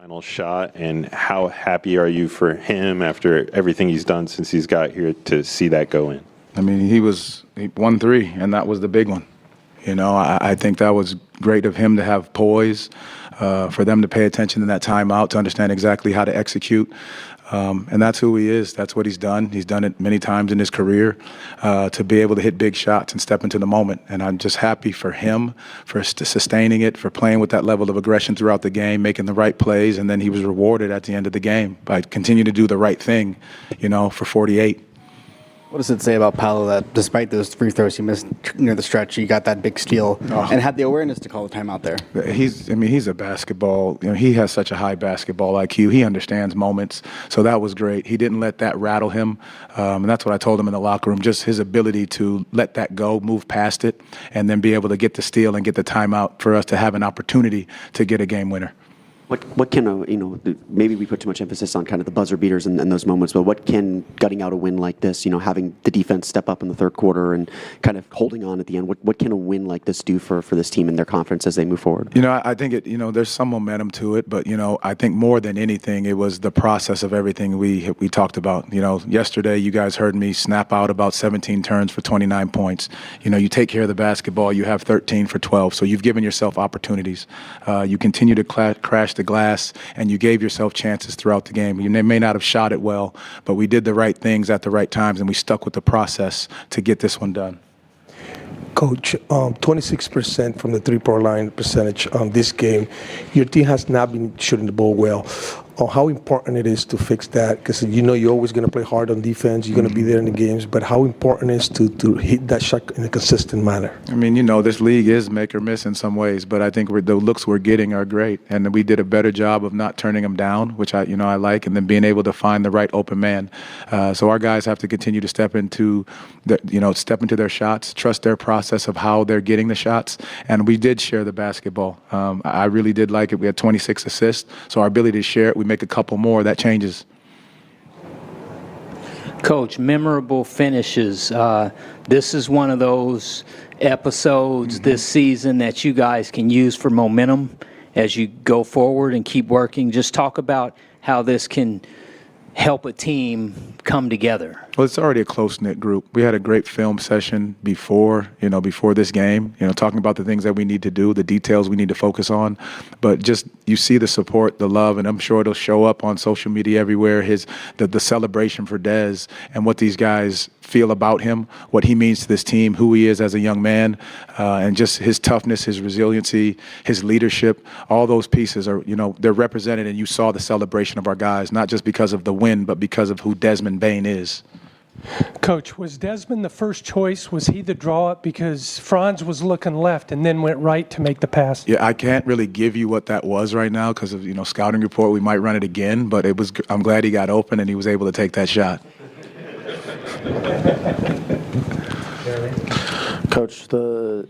final shot, and how happy are you for him after everything he's done since he's got here to see that go in? I mean, he won 3, and that was the big one. You know, I think that was great of him to have poise, for them to pay attention in that timeout, to understand exactly how to execute. And that's who he is. That's what he's done. He's done it many times in his career, to be able to hit big shots and step into the moment. And I'm just happy for him, for sustaining it, for playing with that level of aggression throughout the game, making the right plays, and then he was rewarded at the end of the game by continuing to do the right thing, you know, for 48. What does it say about Paolo that despite those free throws he missed near the stretch, you got that big steal and had the awareness to call the timeout there? He's a basketball, you know, he has such a high basketball IQ. He understands moments. So that was great. He didn't let that rattle him. And that's what I told him in the locker room, just his ability to let that go, move past it, and then be able to get the steal and get the timeout for us to have an opportunity to get a game winner. What can maybe we put too much emphasis on kind of the buzzer beaters and those moments, but what can gutting out a win like this, you know, having the defense step up in the third quarter and kind of holding on at the end, what can a win like this do for this team and their confidence as they move forward? You know, I think there's some momentum to it, but, you know, I think more than anything, it was the process of everything we talked about. You know, yesterday you guys heard me snap out about 17 turns for 29 points. You know, you take care of the basketball, you have 13 for 12, so you've given yourself opportunities. You continue to crash the glass, and you gave yourself chances throughout the game. You may not have shot it well, but we did the right things at the right times, and we stuck with the process to get this one done. Coach, 26% from the three-point line percentage on this game. Your team has not been shooting the ball well. How important it is to fix that? Because you know you're always going to play hard on defense. You're going to be there in the games. But how important it is to hit that shot in a consistent manner? I mean, you know, this league is make or miss in some ways, but I think the looks we're getting are great. And we did a better job of not turning them down, which I like, and then being able to find the right open man. So our guys have to continue to step into their shots, trust their process of how they're getting the shots. And we did share the basketball. I really did like it. We had 26 assists, so our ability to share it, we make a couple more, that changes. Coach, memorable finishes. This is one of those episodes this season that you guys can use for momentum as you go forward and keep working. Just talk about how this can help a team come together. Well, it's already a close-knit group. We had a great film session before this game, talking about the things that we need to do, the details we need to focus on. But just you see the support, the love, and I'm sure it'll show up on social media everywhere, the celebration for Dez and what these guys feel about him, what he means to this team, who he is as a young man, and just his toughness, his resiliency, his leadership. All those pieces are, they're represented, and you saw the celebration of our guys, not just because of the win, but because of who Desmond Bane is. Coach, was Desmond the first choice? Was he the draw-up? Because Franz was looking left and then went right to make the pass. Yeah, I can't really give you what that was right now because of, scouting report. We might run it again, but I'm glad he got open and he was able to take that shot. Coach, the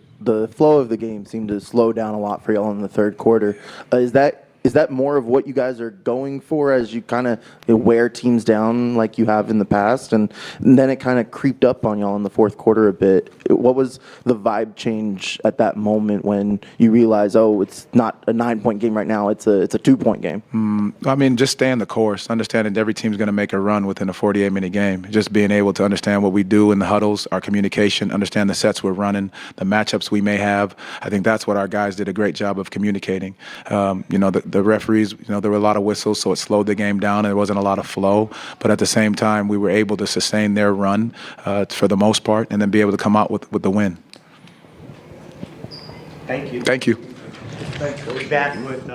flow of the game seemed to slow down a lot for y'all in the third quarter. Is that more of what you guys are going for as you kind of wear teams down like you have in the past? And then it kind of creeped up on y'all in the fourth quarter a bit. What was the vibe change at that moment when you realize, it's not a 9-point game right now, it's a 2-point game? I mean, just staying the course, understanding every team's going to make a run within a 48-minute game. Just being able to understand what we do in the huddles, our communication, understand the sets we're running, the matchups we may have. I think that's what our guys did a great job of communicating. The referees, there were a lot of whistles, so it slowed the game down and there wasn't a lot of flow. But at the same time, we were able to sustain their run for the most part and then be able to come out with the win. Thank you. Thank you. We'll be back with